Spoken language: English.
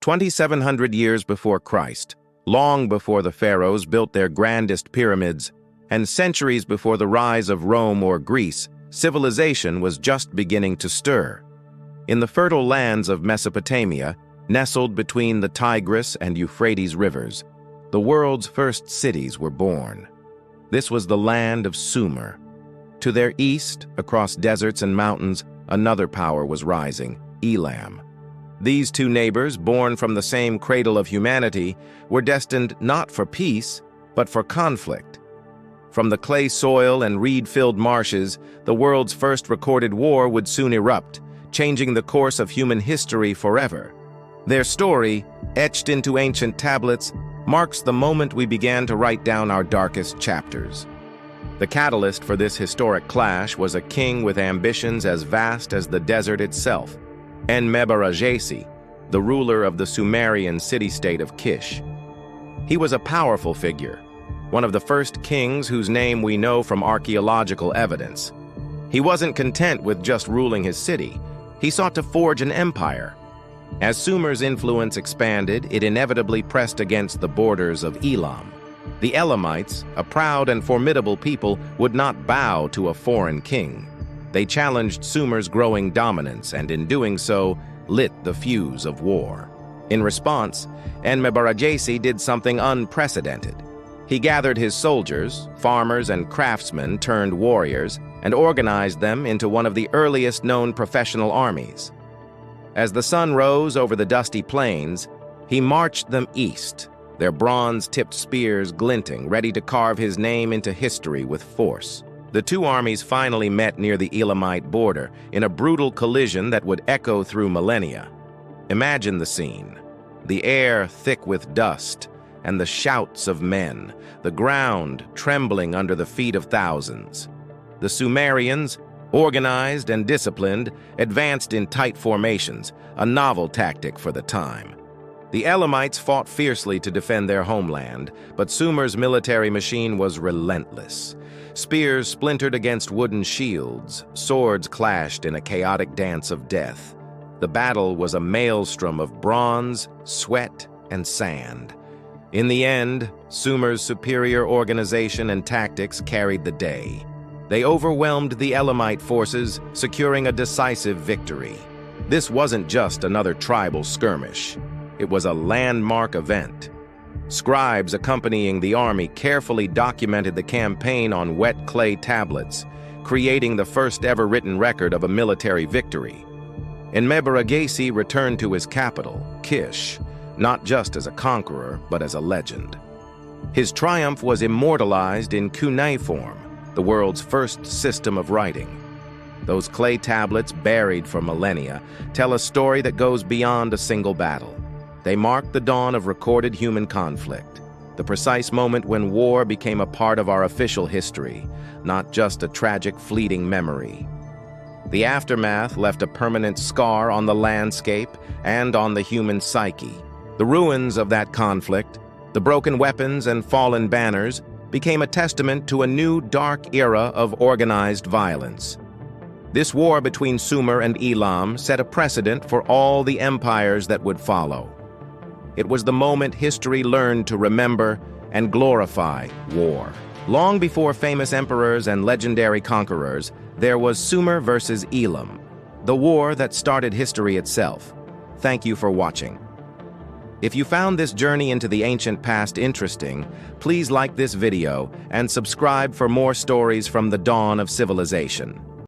2,700 years before Christ, long before the pharaohs built their grandest pyramids, and centuries before the rise of Rome or Greece, civilization was just beginning to stir. In the fertile lands of Mesopotamia, nestled between the Tigris and Euphrates rivers, the world's first cities were born. This was the land of Sumer. To their east, across deserts and mountains, another power was rising, Elam. These two neighbors, born from the same cradle of humanity, were destined not for peace, but for conflict. From the clay soil and reed-filled marshes, the world's first recorded war would soon erupt, changing the course of human history forever. Their story, etched into ancient tablets, marks the moment we began to write down our darkest chapters. The catalyst for this historic clash was a king with ambitions as vast as the desert itself, Enmebarajesi, the ruler of the Sumerian city-state of Kish. He was a powerful figure, one of the first kings whose name we know from archaeological evidence. He wasn't content with just ruling his city. He sought to forge an empire. As Sumer's influence expanded, it inevitably pressed against the borders of Elam. The Elamites, a proud and formidable people, would not bow to a foreign king. They challenged Sumer's growing dominance and, in doing so, lit the fuse of war. In response, Enmebarajesi did something unprecedented. He gathered his soldiers, farmers and craftsmen turned warriors, and organized them into one of the earliest known professional armies. As the sun rose over the dusty plains, he marched them east, their bronze-tipped spears glinting, ready to carve his name into history with force. The two armies finally met near the Elamite border, in a brutal collision that would echo through millennia. Imagine the scene. The air thick with dust, and the shouts of men, the ground trembling under the feet of thousands. The Sumerians, organized and disciplined, advanced in tight formations, a novel tactic for the time. The Elamites fought fiercely to defend their homeland, but Sumer's military machine was relentless. Spears splintered against wooden shields, swords clashed in a chaotic dance of death. The battle was a maelstrom of bronze, sweat, and sand. In the end, Sumer's superior organization and tactics carried the day. They overwhelmed the Elamite forces, securing a decisive victory. This wasn't just another tribal skirmish. It was a landmark event. Scribes accompanying the army carefully documented the campaign on wet clay tablets, creating the first ever written record of a military victory. Enmebarajesi returned to his capital, Kish, not just as a conqueror, but as a legend. His triumph was immortalized in cuneiform, the world's first system of writing. Those clay tablets, buried for millennia, tell a story that goes beyond a single battle. They mark the dawn of recorded human conflict, the precise moment when war became a part of our official history, not just a tragic, fleeting memory. The aftermath left a permanent scar on the landscape and on the human psyche. The ruins of that conflict, the broken weapons and fallen banners, became a testament to a new dark era of organized violence. This war between Sumer and Elam set a precedent for all the empires that would follow. It was the moment history learned to remember and glorify war. Long before famous emperors and legendary conquerors, there was Sumer versus Elam, the war that started history itself. Thank you for watching. If you found this journey into the ancient past interesting, please like this video and subscribe for more stories from the dawn of civilization.